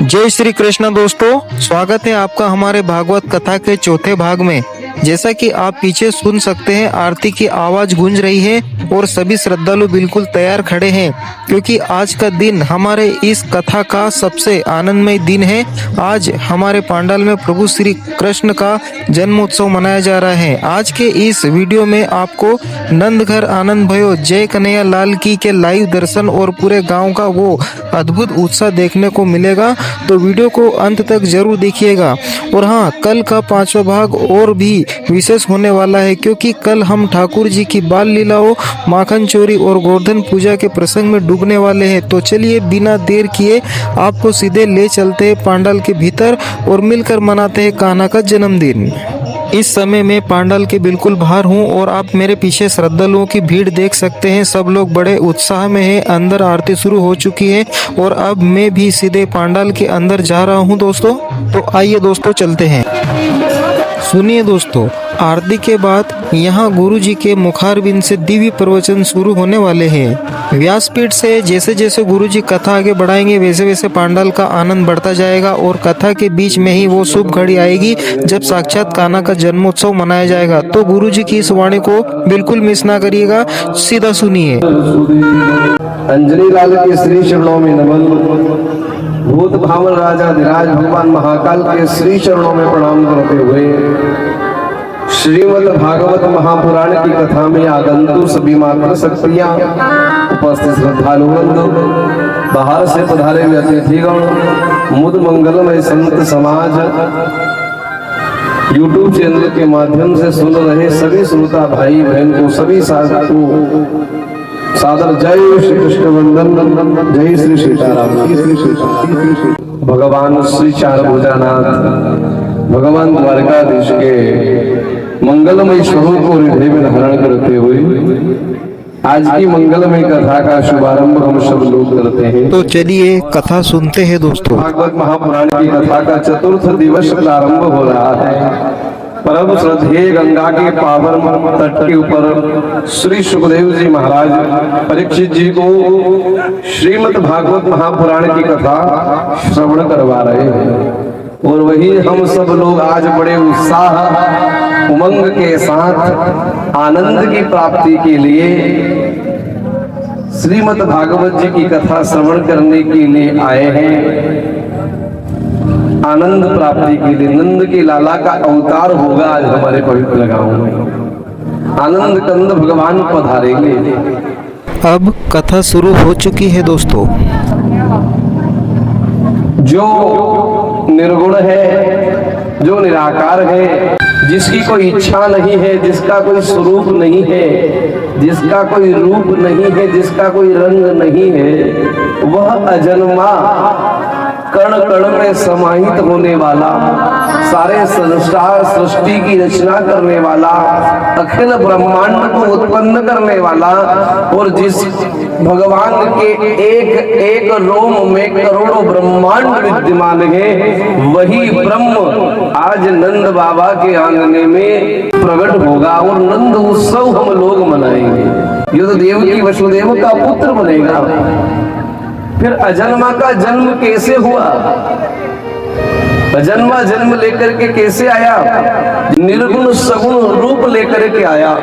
जय श्री कृष्ण दोस्तों, स्वागत है आपका हमारे भागवत कथा के चौथे भाग में। जैसा कि आप पीछे सुन सकते हैं, आरती की आवाज गूंज रही है और सभी श्रद्धालु बिल्कुल तैयार खड़े हैं, क्योंकि आज का दिन हमारे इस कथा का सबसे आनंदमय दिन है। आज हमारे पांडाल में प्रभु श्री कृष्ण का जन्मोत्सव मनाया जा रहा है। आज के इस वीडियो में आपको नंद घर आनंद भयो जय कन्हैया लाल की के लाइव दर्शन और पूरे गांव का वो अद्भुत उत्साह देखने को मिलेगा, तो वीडियो को अंत तक जरूर देखिएगा। और हाँ, कल का 5वां भाग और भी विशेष होने वाला है, क्योंकि कल हम ठाकुर जी की बाल लीलाओं, माखन चोरी और गोवर्धन पूजा के प्रसंग में डूबने वाले हैं। तो चलिए बिना देर किए आपको सीधे ले चलते हैं पांडाल के भीतर और मिलकर मनाते हैं कान्हा का जन्मदिन। इस समय मैं पांडाल के बिल्कुल बाहर हूं और आप मेरे पीछे श्रद्धालुओं की भीड़ देख सकते हैं। सब लोग बड़े उत्साह में हैं। अंदर आरती शुरू हो चुकी है और अब मैं भी सीधे पांडाल के अंदर जा रहा हूं दोस्तों। तो आइए दोस्तों चलते हैं। सुनिए दोस्तों, आरती के बाद यहाँ गुरु जी के मुखारबिंद से दिव्य प्रवचन शुरू होने वाले हैं। व्यासपीठ से जैसे जैसे गुरु जी कथा आगे बढ़ाएंगे, वैसे वैसे पांडाल का आनंद बढ़ता जाएगा और कथा के बीच में ही वो शुभ घड़ी आएगी जब साक्षात कान्हा का जन्मोत्सव मनाया जाएगा। तो गुरु जी की इस वाणी को बिल्कुल मिस ना करिएगा, सीधा सुनिए। अंजनी लाल के श्री चरणों में नमन। भूत भावन राजा धीराज भगवान महाकाल के श्री चरणों में प्रणाम करते हुए श्रीमद् भागवत महापुराण की कथा में आगंतु सभी मात्र शक्तियां, उपस्थित श्रद्धालुवृंद, बाहर से पधारे हुए अतिथिगण, मुद मंगलमय संत समाज, यूट्यूब चैनल के माध्यम से सुन रहे सभी श्रोता भाई बहन को, सभी साधक को सादर जय श्री कृष्ण वंदन, जय श्री सीताराम। भगवान श्री चार भुजानाथ, भगवान द्वारकाधीश के मंगलमय स्वरूप को हृदय में धारण करते हुए आज की मंगलमय कथा का शुभारंभ हम सब लोग करते हैं। तो चलिए कथा सुनते हैं दोस्तों। भागवत महापुराण की कथा का चतुर्थ दिवस प्रारंभ हो रहा है। परम श्रद्धेय गंगा के पावन तट के ऊपर श्री सुखदेव जी महाराज परीक्षित जी को श्रीमद् भागवत महापुराण की कथा श्रवण करवा रहे हैं। और वही हम सब लोग आज बड़े उत्साह उमंग के साथ आनंद की प्राप्ति के लिए श्रीमद् भागवत जी की कथा श्रवण करने के लिए आए हैं। आनंद प्राप्ति के लिए नंद के लाला का अवतार होगा आज हमारे पवित्र गांव में। आनंद कंद भगवान पधारेंगे। अब कथा शुरू हो चुकी है दोस्तों। जो निर्गुण है, जो निराकार है, जिसकी कोई इच्छा नहीं है, जिसका कोई स्वरूप नहीं है, जिसका कोई रूप नहीं है, जिसका कोई रंग नहीं है, वह अजन्मा कण कण में समाहित होने वाला, सारे संसार सृष्टि की रचना करने वाला, अखिल ब्रह्मांड को उत्पन्न करने वाला, और जिस भगवान के एक एक रोम में करोड़ों ब्रह्मांड विद्यमान है, वही ब्रह्म आज नंद बाबा के आंगने में प्रकट होगा और नंद उत्सव हम लोग मनाएंगे। ये तो देव की वसुदेव का पुत्र बनेगा। फिर अजन्मा का जन्म कैसे हुआ? अजन्मा जन्म लेकर के कैसे आया? निर्गुण सगुण रूप लेकर के आया।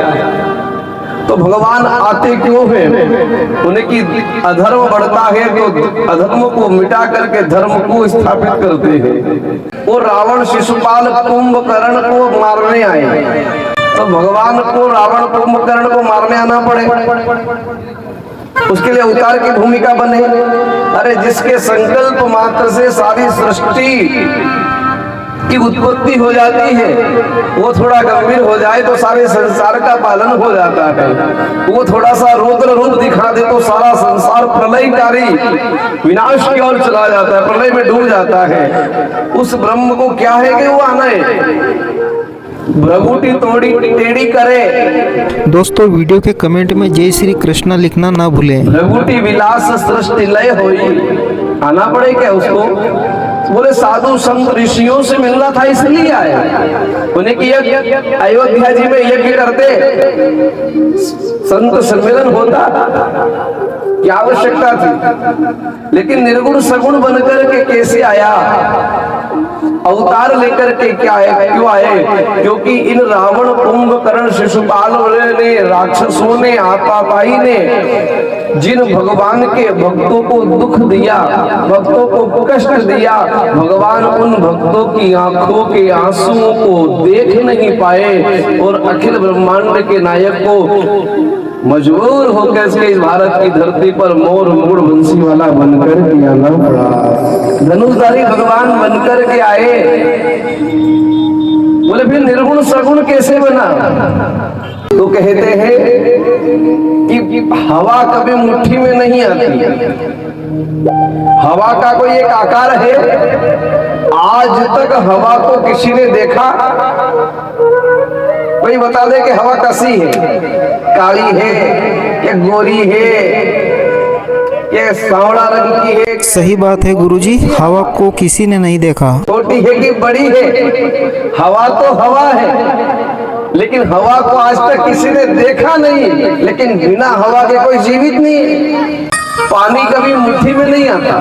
तो भगवान आते क्यों हैं? उन्हें की अधर्म बढ़ता है तो अधर्म को मिटा करके धर्म को स्थापित करते हैं। वो रावण शिशुपाल कुंभकर्ण को मारने आए, तो भगवान को रावण कुंभकर्ण को मारने आना पड़े, उसके लिए अवतार की भूमिका बने। अरे जिसके संकल्प मात्र से सारी सृष्टि की उत्पत्ति हो जाती है, वो थोड़ा गंभीर हो जाए तो सारे संसार का पालन हो जाता है। वो थोड़ा सा रौद्र रूप दिखा दे तो सारा संसार प्रलयकारी विनाश की ओर चला जाता है, प्रलय में डूब जाता है। उस ब्रह्म को क्या है कि वो आना है, भ्रगुटी तोड़ी टेढ़ी करे। दोस्तों वीडियो के कमेंट में जय श्री कृष्णा लिखना ना भूलें। भ्रगुटी विलास सृष्टि लय होई, आना पड़े क्या उसको? बोले साधु संत ऋषियों से मिलना था इसलिए आए। उन्हें कि अयोध्या जी में यज्ञ करते, संत सम्मेलन होता, क्या आवश्यकता थी? लेकिन निर्गुण सगुण बनकर के कैसे आया, अवतार लेकर के क्या है, क्यों आए? क्योंकि इन रावण, कुंभकर्ण, शिशुपाल ने, राक्षसों ने, आताताई ने जिन भगवान के भक्तों को दुख दिया, भक्तों को कष्ट दिया, भगवान उन भक्तों की आंखों के आंसुओं को देख नहीं पाए और अखिल ब्रह्मांड के नायक को मजबूर होकर के इस भारत की धरती पर मोर मूड बंसी वाला बनकर के आना पड़ा। धनुषधारी भगवान बनकर के आए। बोले फिर निर्गुण सगुण कैसे बना? तो कहते हैं कि हवा कभी मुट्ठी में नहीं आती। हवा का कोई एक आकार है, आज तक हवा को किसी ने देखा? कोई बता दे कि हवा कैसी है, काली है या गोरी है या सांवला रंग की है? सही बात है गुरुजी, हवा को किसी ने नहीं देखा। छोटी है कि बड़ी है? हवा तो हवा है, लेकिन हवा को आज तक किसी ने देखा नहीं। लेकिन बिना हवा के कोई जीवित नहीं है। पानी कभी मुट्ठी में नहीं आता,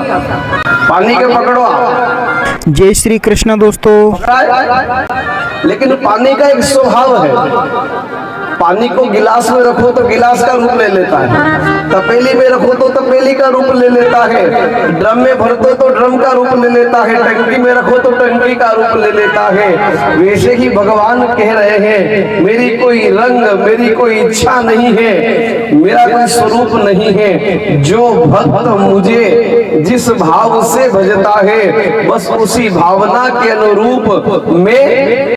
पानी के पकड़ो। जय श्री कृष्ण दोस्तों। लेकिन पानी का एक स्वभाव है, पानी को गिलास में रखो तो गिलास का रूप ले लेता है, तपेली में रखो तो तपेली का रूप ले लेता है, ड्रम में भर दो तो ड्रम का रूप ले लेता है, टंकी में रखो तो टंकी का रूप ले लेता है। वैसे ही भगवान कह रहे हैं, मेरी कोई रंग, मेरी कोई इच्छा नहीं है, मेरा कोई स्वरूप नहीं है। जो भक्त मुझे जिस भाव से भजता है, बस उसी भावना के अनुरूप मैं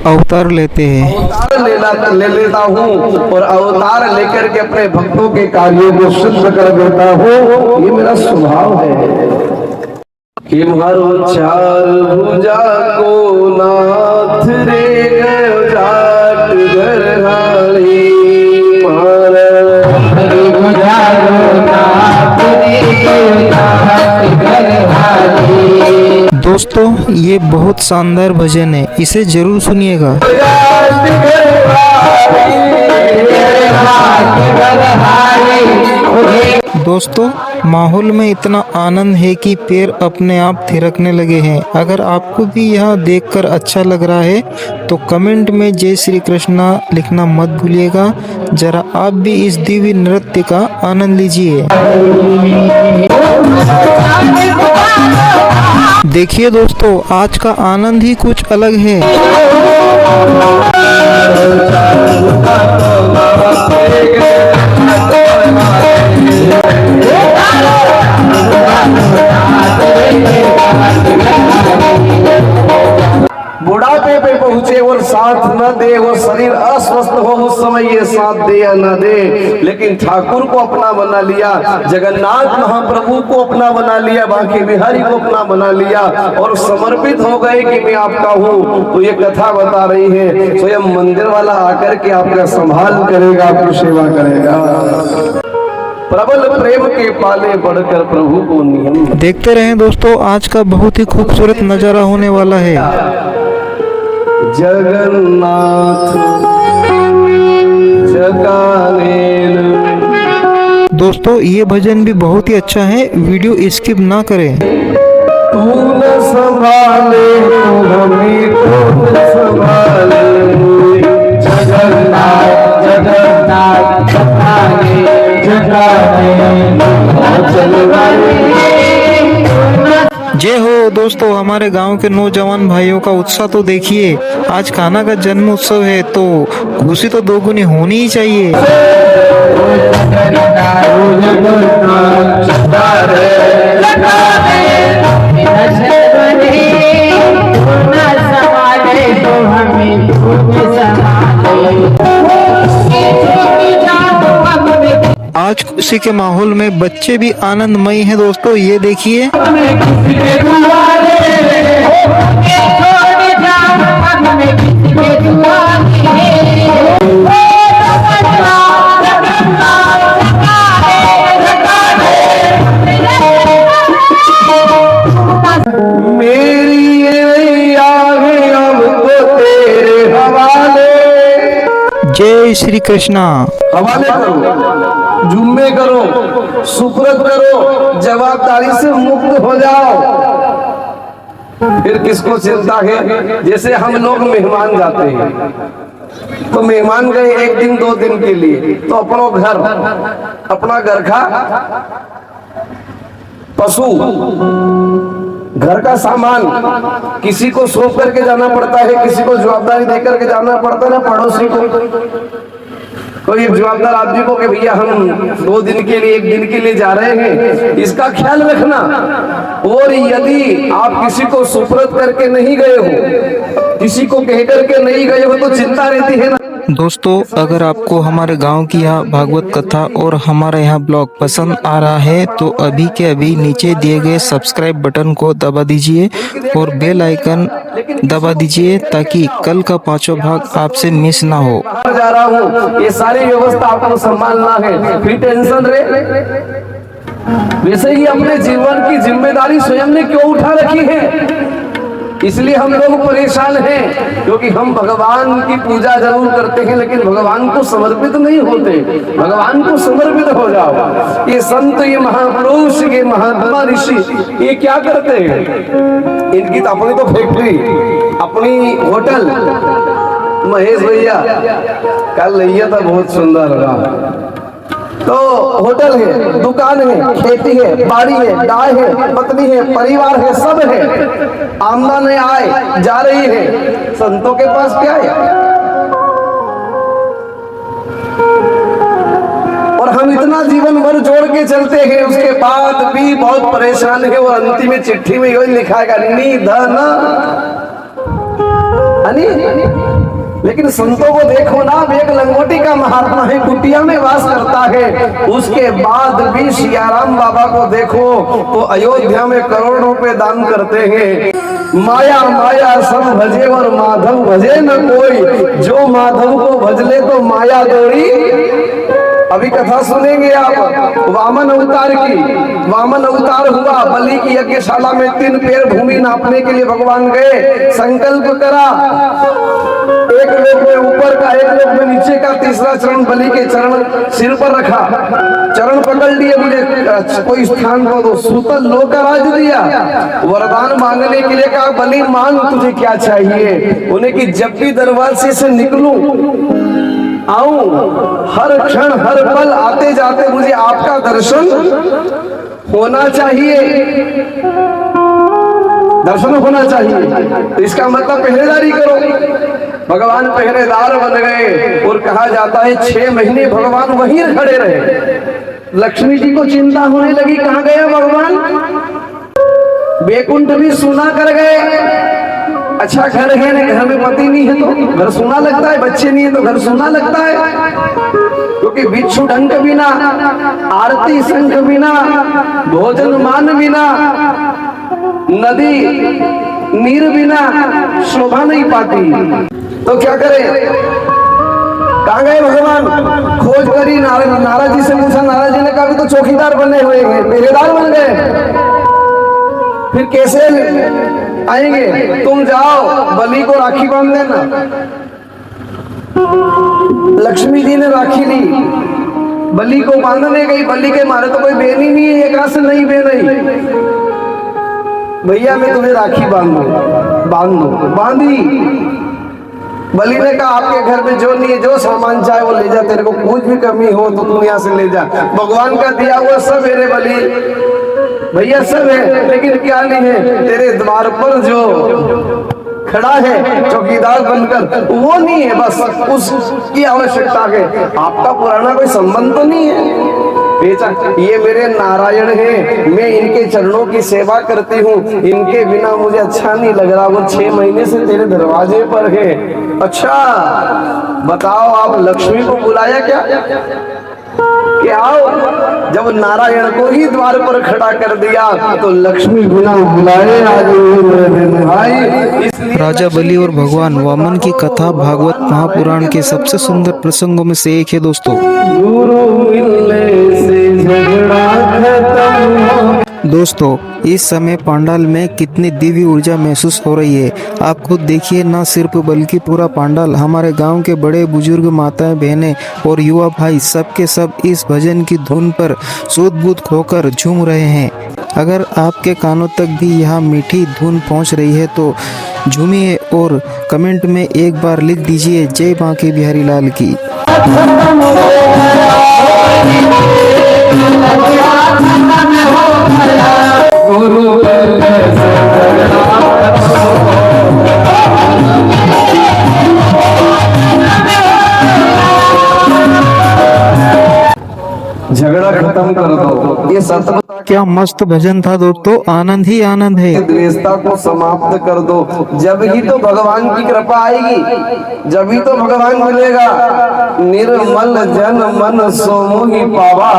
अवतार लेते हैं। अवतार ले लेता हूँ और अवतार लेकर के अपने भक्तों के कार्यों को सिद्ध कर देता हूँ। ये मेरा स्वभाव है। कि मारो चार भुजा को नाथ रे गयो जाट घरहाली, दोस्तों ये बहुत शानदार भजन है, इसे जरूर सुनिएगा। दोस्तों माहौल में इतना आनंद है कि पैर अपने आप थिरकने लगे हैं। अगर आपको भी यह देखकर अच्छा लग रहा है तो कमेंट में जय श्री कृष्णा लिखना मत भूलिएगा। जरा आप भी इस दिव्य नृत्य का आनंद लीजिए। देखिए दोस्तों, आज का आनंद ही कुछ अलग है। बुढ़ापे पे पहुंचे और साथ न दे, वो शरीर अस्वस्थ हो उस समय ये साथ दे या न दे, लेकिन ठाकुर को अपना बना लिया, जगन्नाथ महाप्रभु को अपना बना लिया, बांके बिहारी को अपना बना लिया और समर्पित हो गए कि मैं आपका हूँ। तो ये कथा बता रही है, स्वयं मंदिर वाला आकर के आपका संभाल करेगा, आपकी सेवा करेगा। प्रबल प्रेम के पाले बढ़कर प्रभु को नियम। देखते रहें दोस्तों, आज का बहुत ही खूबसूरत नजारा होने वाला है। जगन्नाथ जगानेन। दोस्तों ये भजन भी बहुत ही अच्छा है, वीडियो स्किप ना करें। तू न संभाले तो हमें कौन संभाले, जगन्नाथ जगन्नाथ जगाने जगाने जय हो दोस्तों। हमारे गांव के नौजवान भाइयों का उत्साह तो देखिए। आज कान्हा का जन्म उत्सव है तो खुशी तो दोगुनी होनी ही चाहिए। आज खुशी के माहौल में बच्चे भी आनंदमयी हैं दोस्तों, ये देखिए। मेरी आगे अब तो तेरे हवाले। जय श्री कृष्णा। हवाले करो। जुम्मे करो, सुपुर्द करो, जवाबदारी से मुक्त हो जाओ। फिर किसको चिंता है? जैसे हम लोग मेहमान जाते हैं, तो मेहमान गए 1 दिन 2 दिन के लिए, तो अपना घर का पशु, घर का सामान किसी को सौंप करके जाना पड़ता है, किसी को जवाबदारी देकर के जाना पड़ता है ना, पड़ोसी को, कोई जवाबदार आदमी को कि भैया हम 2 दिन के लिए 1 दिन के लिए जा रहे हैं, इसका ख्याल रखना। और यदि आप किसी को सुपुर्द करके नहीं गए हो, किसी को कह करके नहीं गए हो, तो चिंता रहती है ना। दोस्तों, अगर आपको हमारे गांव की यह भागवत कथा और हमारा यह ब्लॉग पसंद आ रहा है तो अभी के अभी नीचे दिए गए सब्सक्राइब बटन को दबा दीजिए और बेल आइकन दबा दीजिए ताकि कल का 5वां भाग आपसे मिस ना हो। बाहर जा रहा हूँ, ये सारी व्यवस्था आपको संभालना है, फिर टेंशन रहे। वैसे ही अपने जीवन की जिम्मेदारी स्वयं ने क्यों उठा रखी है? इसलिए हम लोग परेशान हैं, क्योंकि हम भगवान की पूजा जरूर करते हैं लेकिन भगवान को समर्पित नहीं होते। भगवान को समर्पित हो जाओ। ये संत, ये महापुरुष, ये महात्मा ऋषि, ये क्या करते हैं? इनकी तो अपनी तो फैक्ट्री, अपनी होटल। महेश भैया कल लिया था, बहुत सुंदर लगा। तो होटल है, दुकान है, खेती है, बाड़ी है, गाय है, पत्नी है, परिवार है, सब है, आमदन है, आय जा रही है। संतों के पास क्या है? और हम इतना जीवन भर जोड़ के चलते हैं, उसके बाद भी बहुत परेशान है। और अंतिम में चिट्ठी में यही लिखा है निधन। लेकिन संतों को देखो ना, एक लंगोटी का महात्मा है, कुटिया में वास करता है, उसके बाद भी सियाराम बाबा को देखो तो अयोध्या में करोड़ों रुपए दान करते हैं। माया माया सब भजे और माधव भजे न कोई, जो माधव को भजले तो माया दौड़ी। अभी कथा सुनेंगे आप वामन अवतार की। वामन अवतार हुआ, बलि की यज्ञशाला में 3 पैर भूमि नापने के लिए भगवान गए, संकल्प करा, एक लोक में ऊपर का, एक लोक में नीचे का, तीसरा चरण बलि के चरण सिर पर रखा, चरण पकड़ लिए, मुझे कोई स्थान को दो, सूतल लोक का राज दिया। वरदान मांगने के लिए कहा, बलि मांग तुझे क्या चाहिए? उन्हें कि जब भी दरवाजे से निकलूं, आऊं, हर क्षण हर पल आते जाते मुझे आपका दर्शन होना चाहिए, दर्शन होना चाहिए। तो इसका मतलब पहरेदारी करो। भगवान पहरेदार बन गए और कहा जाता है 6 महीने भगवान वहीं खड़े रहे। लक्ष्मी जी को चिंता होने लगी, कहाँ गए भगवान? बैकुंठ भी सुना कर गए। अच्छा घर है ना, घर में पति नहीं है तो घर सुना लगता है, बच्चे नहीं है तो घर सुना लगता है, क्योंकि बिच्छू डंक बिना, आरती शंख बिना, भोजन मान बिना, नदी नीर बिना शोभा नहीं पाती। तो क्या करें? कहाँ गए भगवान? खोज करी, नारद जी से पूछा, नारद जी ने कहा तो चौकीदार बने हुए हैं, पहरेदार बन गए, फिर कैसे आएंगे? तुम जाओ, बलि को राखी बांध देना। लक्ष्मी जी ने राखी ली, बलि को बांधने गई, बलि के मारे तो कोई बेन ही नहीं है, एक से नहीं बेन नहीं, भैया मैं तुम्हें राखी बांध दो, बांधी। बलि ने कहा आपके घर में जो नहीं है, जो सामान चाहे वो ले जा, तेरे को कुछ भी कमी हो तो तू यहाँ से ले जा, भगवान का दिया हुआ सब है रे बलि, भैया सब है, लेकिन क्या नहीं है? तेरे द्वार पर जो खड़ा है चौकीदार बनकर वो नहीं है, बस उसकी आवश्यकता है। आपका पुराना कोई संबंध तो नहीं है। ये मेरे नारायण हैं, मैं इनके चरणों की सेवा करती हूँ, इनके बिना मुझे अच्छा नहीं लग रहा। वो 6 महीने से तेरे दरवाजे पर है। अच्छा बताओ, आप लक्ष्मी को बुलाया क्या कि आओ? जब नारायण को ही द्वार पर खड़ा कर दिया तो लक्ष्मी बिना बुलाए आई। राजा बलि और भगवान वामन की कथा भागवत महापुराण के सबसे सुंदर प्रसंगों में से एक है दोस्तों। गुरु मिलने से झगड़ा खत्म, दोस्तों इस समय पंडाल में कितनी दिव्य ऊर्जा महसूस हो रही है। आप खुद देखिए, न सिर्फ बल्कि पूरा पंडाल, हमारे गांव के बड़े बुजुर्ग, माताएं, बहनें और युवा भाई सब के सब इस भजन की धुन पर सूद-बूद खोकर झूम रहे हैं। अगर आपके कानों तक भी यह मीठी धुन पहुंच रही है तो झूमिए और कमेंट में एक बार लिख दीजिए जय बांके बिहारी लाल की। झगड़ा खत्म कर दो, ये सत्य बता क्या मस्त भजन था दोस्तों, आनंद ही आनंद है। द्वेषता को समाप्त कर दो। जब ही तो भगवान की कृपा आएगी, जब ही तो भगवान मिलेगा। निर्मल जन मन सो मोहि पावा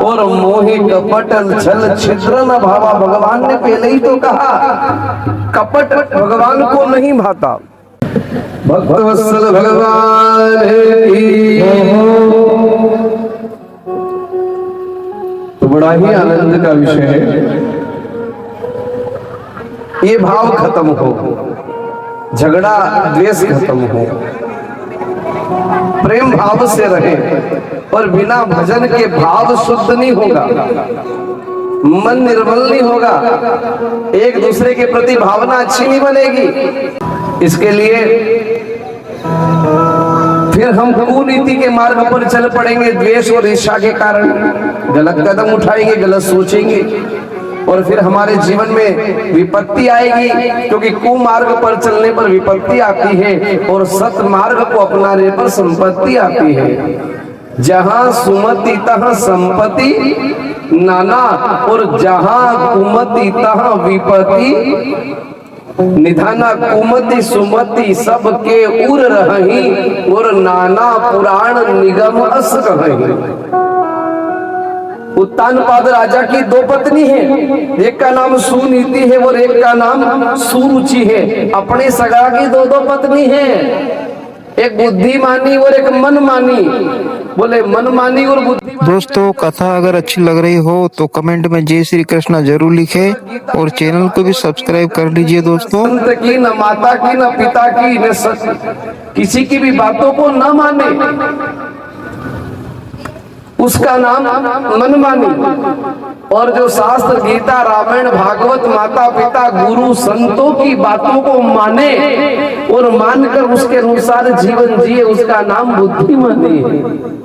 और मोहि कपट छल छिद्र न भावा। भगवान ने पहले ही तो कहा कपट भगवान को नहीं भाता। भक्त वत्सल भगवान की तो बड़ा ही आनंद का विषय है। ये भाव खत्म हो, झगड़ा द्वेष खत्म हो, प्रेम भाव से रहे। और बिना भजन के भाव शुद्ध नहीं होगा, मन निर्मल नहीं होगा, एक दूसरे के प्रति भावना अच्छी नहीं बनेगी। इसके लिए फिर हम कुनीति के मार्ग पर चल पड़ेंगे। द्वेष और ईर्ष्या के कारण गलत कदम उठाएंगे, गलत सोचेंगे और फिर हमारे जीवन में विपत्ति आएगी। क्योंकि कुमार्ग पर चलने पर विपत्ति आती है और सत मार्ग को अपनाने पर संपत्ति आती है। जहां सुमति तहां संपत्ति नाना और जहां कुमति तहां विपत्ति निधाना। कुमति सुमति सबके उर रही और नाना पुराण निगम अस कहीं। उत्तानपाद राजा की दो पत्नी है, एक का नाम सुनीति है और एक का नाम सुरुचि है। अपने सगा की दो दो पत्नी है, एक बुद्धिमानी और एक मनमानी। बोले मनमानी और बुद्धिमानी। दोस्तों कथा अगर अच्छी लग रही हो तो कमेंट में जय श्री कृष्णा जरूर लिखे और चैनल को भी सब्सक्राइब कर लीजिए दोस्तों। संत की न माता की न पिता की न किसी की भी बातों को न माने, उसका नाम मनमानी। और जो शास्त्र गीता रामायण भागवत माता पिता गुरु संतों की बातों को माने और मानकर उसके अनुसार जीवन जिए, उसका नाम बुद्धिमानी है।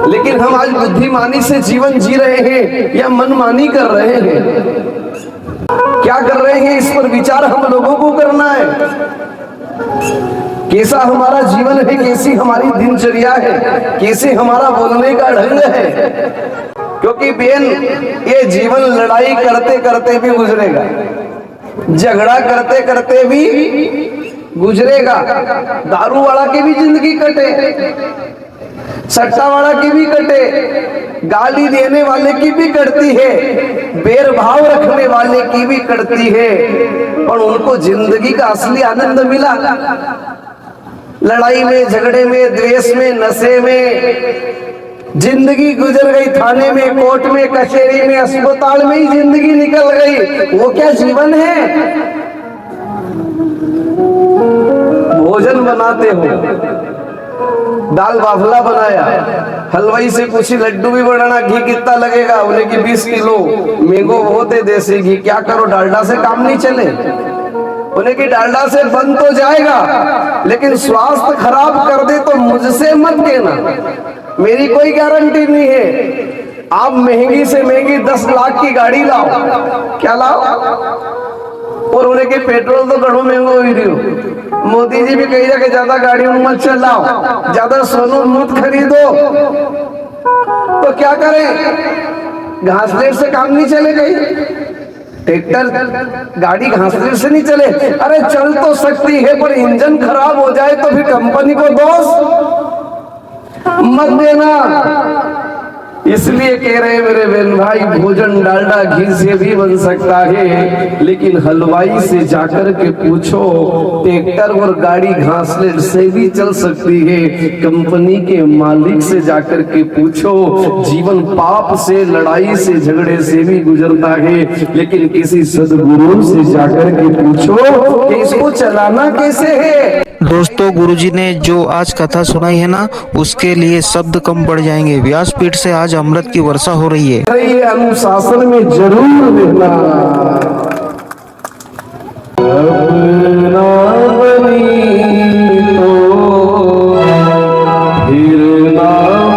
लेकिन हम आज बुद्धिमानी से जीवन जी रहे हैं या मनमानी कर रहे हैं? क्या कर रहे हैं, इस पर विचार हम लोगों को करना है। कैसा हमारा जीवन है, कैसी हमारी दिनचर्या है, कैसे हमारा बोलने का ढंग है। क्योंकि बेन ये जीवन लड़ाई करते करते भी गुजरेगा, झगड़ा करते करते भी गुजरेगा। दारू वाला की भी जिंदगी कटे, सट्टा वाला की भी कटे, गाली देने वाले की भी कटती है, बैर भाव रखने वाले की भी कटती है। पर उनको जिंदगी का असली आनंद मिला। लड़ाई में, झगड़े में, द्वेष में, नशे में जिंदगी गुजर गई। थाने में, कोर्ट में, कचहरी में, अस्पताल में ही जिंदगी निकल गई। वो क्या जीवन है? भोजन बनाते हो, दाल बाफला बनाया, हलवाई से पूछी लड्डू भी बनाना, घी कितना लगेगा? बोले कि 20 किलो। महंगो बहुत है देसी घी, क्या करो डालडा से काम नहीं चले? बोले कि डालडा से बन तो जाएगा लेकिन स्वास्थ्य खराब कर दे तो मुझसे मत कहना, मेरी कोई गारंटी नहीं है। आप महंगी से महंगी 10 लाख की गाड़ी लाओ, क्या लाओ? और उन्हें के पेट्रोल तो घणो महंगो हुई रही। मोदी जी भी कही जाके ज्यादा गाड़ियों मत चलाओ, ज्यादा सोनू मत खरीदो। तो क्या करें? घासलेट से काम नहीं चले गई, ट्रैक्टर गाड़ी घासलेट से नहीं चले। अरे चल तो सकती है पर इंजन खराब हो जाए तो फिर कंपनी को दोष मत देना। इसलिए कह रहे हैं मेरे बहन भाई, भोजन डालडा घी से भी बन सकता है, लेकिन हलवाई से जाकर के पूछो, ट्रैक्टर और गाड़ी घासलेट से भी चल सकती है। कंपनी के मालिक से जाकर के पूछो, जीवन पाप से, लड़ाई से, झगड़े से भी गुजरता है, लेकिन किसी सदगुरु से जाकर के पूछो कि इसको चलाना कैसे है। दोस्तों, गुरुजी ने जो आज कथा सुनाई है ना, उसके लिए शब्द कम पड़ जाएंगे। व्यासपीठ से आज अमृत की वर्षा हो रही है। ये अनुशासन में जरूर रहना। अपना बनी तो फिर ना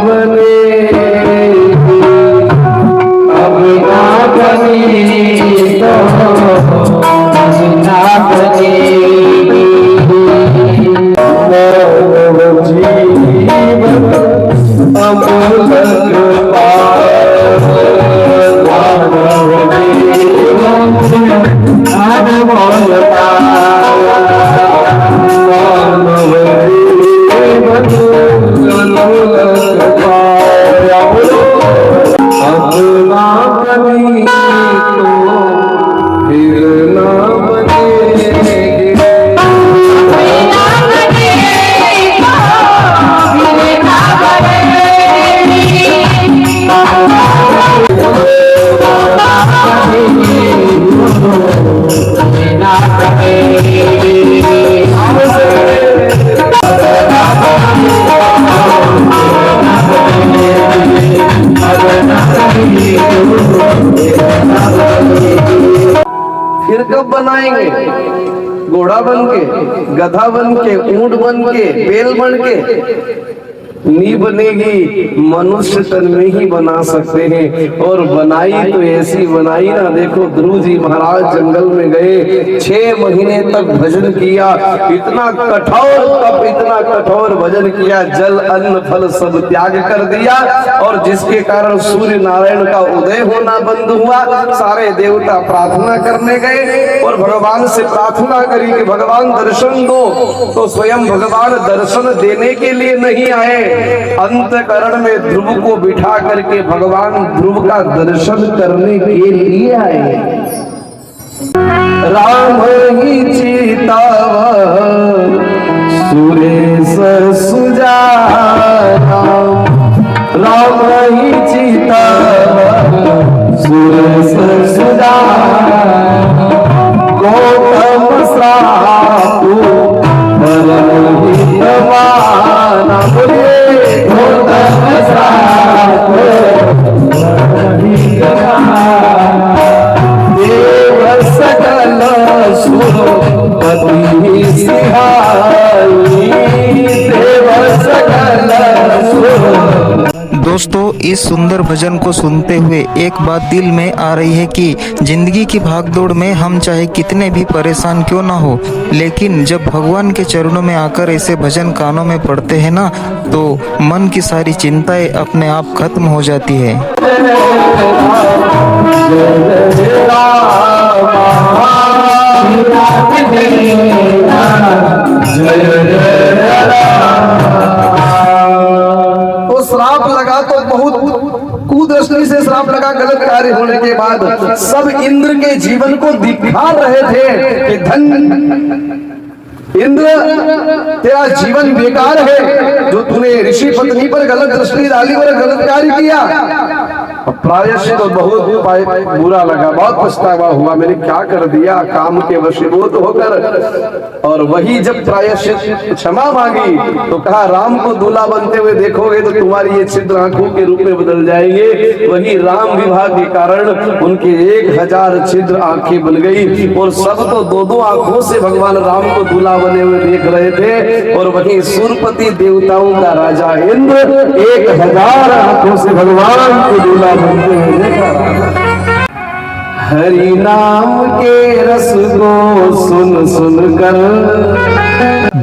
बने, अब ना बनी तो ना बने। फिर कब बनाएंगे? घोड़ा बन के, गधा बन के, ऊंट बन के, बैल बन के नहीं बनेगी। मनुष्य तन में ही बना सकते हैं, और बनाई तो ऐसी बनाई ना, देखो ध्रुव जी महाराज जंगल में गए, 6 महीने तक भजन किया, इतना कठोर तप, इतना कठोर भजन किया, जल अन्न फल सब त्याग कर दिया, और जिसके कारण सूर्य नारायण का उदय होना बंद हुआ। सारे देवता प्रार्थना करने गए और भगवान से प्रार्थना करी कि भगवान दर्शन दो, तो स्वयं भगवान दर्शन देने के लिए नहीं आए, अंतःकरण में ध्रुव को बिठा करके भगवान ध्रुव का दर्शन करने के लिए आए। राम ही चितावा सुरेश सुजाना, राम ही चितावा सुरेश सुजाना, गौतम श्रापु परम हितवाना, गौतम श्रापु परम हितवाना, देव सकल सुरपति सिहाई, देव सकल सुर। दोस्तों, इस सुंदर भजन को सुनते हुए एक बात दिल में आ रही है कि जिंदगी की भागदौड़ में हम चाहे कितने भी परेशान क्यों ना हो, लेकिन जब भगवान के चरणों में आकर ऐसे भजन कानों में पड़ते हैं ना, तो मन की सारी चिंताएं अपने आप खत्म हो जाती है। तो श्राप लगा तो बहुत कुदृष्टि से श्राप लगा, गलत कार्य होने के बाद सब इंद्र के जीवन को दिखा रहे थे कि धन इंद्र तेरा जीवन बेकार है, जो तूने ऋषि पत्नी पर गलत दृष्टि डाली और गलत कार्य किया। प्रायश्चित तो बहुत बुरा लगा, बहुत पछतावा हुआ, मैंने क्या कर दिया, काम के वशीभूत होकर। और वही जब प्रायश्चित क्षमा मांगी तो कहा, राम को दूल्हा बनते हुए देखोगे तो तुम्हारी ये छिद्र आंखों के रूप में बदल जाएंगे। वही राम विवाह के कारण उनके 1000 छिद्र आंखें बन गई, और सब तो 2-2 आंखों से भगवान राम को दूल्हा बने हुए देख रहे थे। और वही सुरपति देवताओं का राजा इंद्र 1000 आंखों से भगवान को दूल्हा बनते हुए देखा। हरि नाम के रस को सुन सुन कर।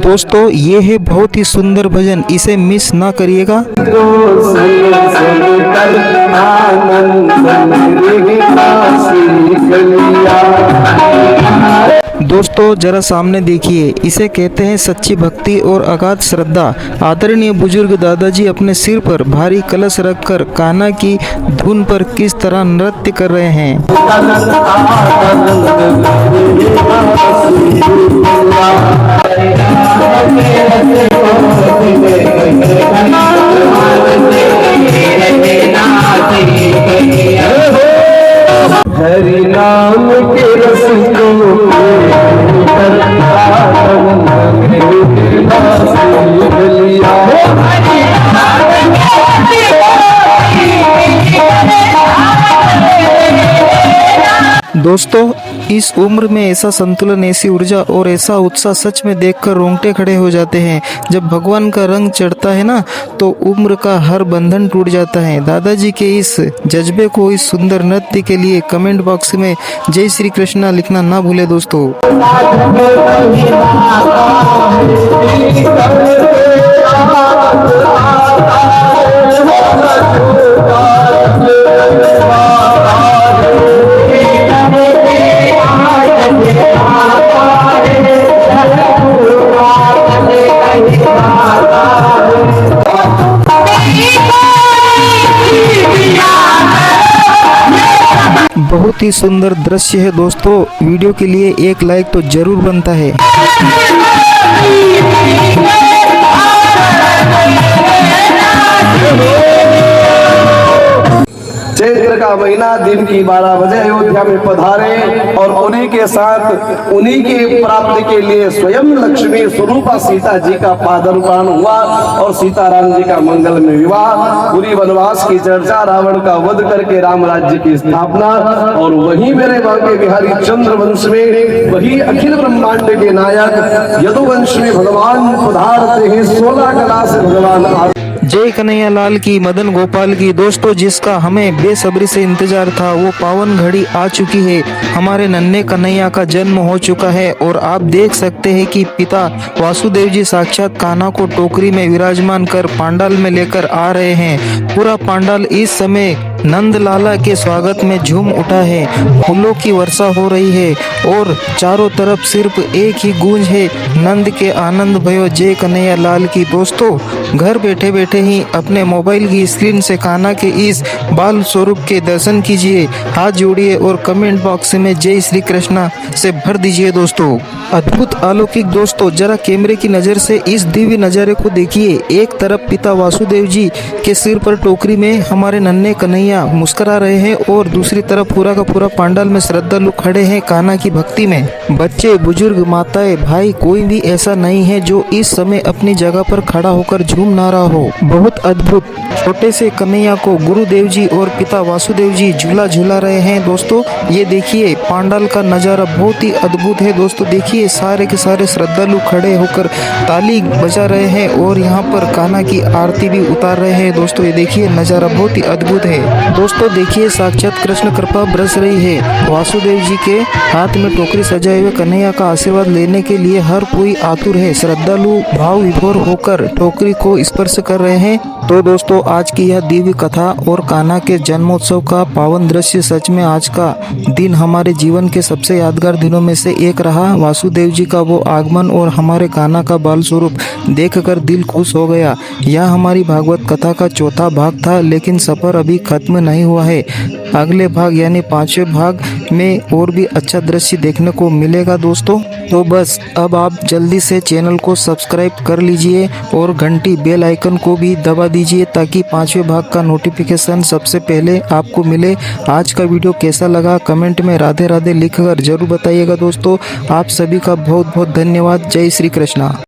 दोस्तों, ये है बहुत ही सुंदर भजन, इसे मिस ना करिएगा। सुन सुन कर आनंद दोस्तों जरा सामने देखिए, इसे कहते हैं सच्ची भक्ति और अगाध श्रद्धा। आदरणीय बुजुर्ग दादाजी अपने सिर पर भारी कलश रखकर कान्हा की धुन पर किस तरह नृत्य कर रहे हैं। हरि नाम के रस को दोस्तों इस उम्र में ऐसा संतुलन, ऐसी ऊर्जा और ऐसा उत्साह सच में देखकर रोंगटे खड़े हो जाते हैं। जब भगवान का रंग चढ़ता है ना तो उम्र का हर बंधन टूट जाता है। दादाजी के इस जज्बे को, इस सुंदर नृत्य के लिए कमेंट बॉक्स में जय श्री कृष्णा लिखना ना भूले दोस्तों। बहुत ही सुंदर दृश्य है दोस्तों। वीडियो के लिए एक लाइक तो जरूर बनता है। चैत्र का महीना दिन की 12 बजे अयोध्या में पधारे और उन्हीं के साथ उन्हीं की प्राप्ति के लिए स्वयं लक्ष्मी स्वरूपा सीता जी का पादानुपान हुआ और सीताराम जी का मंगल में विवाह, पूरी वनवास की चर्चा, रावण का वध करके राम राज्य की स्थापना, और वही मेरे बांके बिहारी चंद्र वंश में वही अखिल ब्रह्मांड के नायक यदुवंश में भगवान पधारते हैं। 16 कला से भगवान जय कन्हैया लाल की, मदन गोपाल की। दोस्तों जिसका हमें बेसब्री से इंतजार था वो पावन घड़ी आ चुकी है। हमारे नन्हे कन्हैया का जन्म हो चुका है और आप देख सकते हैं कि पिता वासुदेव जी साक्षात कान्हा को टोकरी में विराजमान कर पांडाल में लेकर आ रहे हैं। पूरा पांडाल इस समय नंद लाला के स्वागत में झूम उठा है। फूलों की वर्षा हो रही है और चारों तरफ सिर्फ एक ही गूंज है, नंद के आनंद भयो जय कन्हैया लाल की। दोस्तों घर बैठे बैठे ही अपने मोबाइल की स्क्रीन से कान्हा के इस बाल स्वरूप के दर्शन कीजिए, हाथ जोड़िए और कमेंट बॉक्स में जय श्री कृष्णा से भर दीजिए दोस्तों। अद्भुत अलौकिक दोस्तों, जरा कैमरे की नजर से इस दिव्य नजारे को देखिए। एक तरफ पिता वासुदेव जी के सिर पर टोकरी में हमारे नन्हे कन्हैया मुस्कुरा रहे हैं और दूसरी तरफ पूरा का पूरा पांडाल में श्रद्धालु खड़े हैं कान्हा की भक्ति में। बच्चे, बुजुर्ग, माताएं, भाई, कोई भी ऐसा नहीं है जो इस समय अपनी जगह पर खड़ा होकर झूम ना रहा हो। बहुत अद्भुत। छोटे से कन्हैया को गुरुदेव जी और पिता वासुदेव जी झूला झूला रहे हैं दोस्तों। ये देखिए पांडाल का नजारा बहुत ही अद्भुत है दोस्तों। देखिए सारे के सारे श्रद्धालु खड़े होकर ताली बजा रहे हैं और यहाँ पर कान्हा की आरती भी उतार रहे हैं दोस्तों। ये देखिए नजारा बहुत ही अद्भुत है दोस्तों। देखिए साक्षात कृष्ण कृपा बरस रही है। वासुदेव जी के हाथ में टोकरी सजाए हुए कन्हैया का आशीर्वाद लेने के लिए हर कोई आतुर है। श्रद्धालु भाव विभोर होकर टोकरी को स्पर्श कर रहे हैं। तो दोस्तों आज की यह दिव्य कथा और कान्हा के जन्मोत्सव का पावन दृश्य, सच में आज का दिन हमारे जीवन के सबसे यादगार दिनों में से एक रहा। वासुदेव जी का वो आगमन और हमारे कान्हा का बाल स्वरूप देखकर दिल खुश हो गया। यह हमारी भागवत कथा का चौथा भाग था, लेकिन सफर अभी खत्म नहीं हुआ है। अगले भाग यानी 5वें भाग में और भी अच्छा दृश्य देखने को मिलेगा दोस्तों। तो बस अब आप जल्दी से चैनल को सब्सक्राइब कर लीजिए और घंटी बेल आइकन को भी दबा दीजिए ताकि 5वें भाग का नोटिफिकेशन सबसे पहले आपको मिले। आज का वीडियो कैसा लगा कमेंट में राधे राधे लिखकर जरूर बताइएगा दोस्तों। आप सभी का बहुत बहुत धन्यवाद। जय श्री कृष्णा।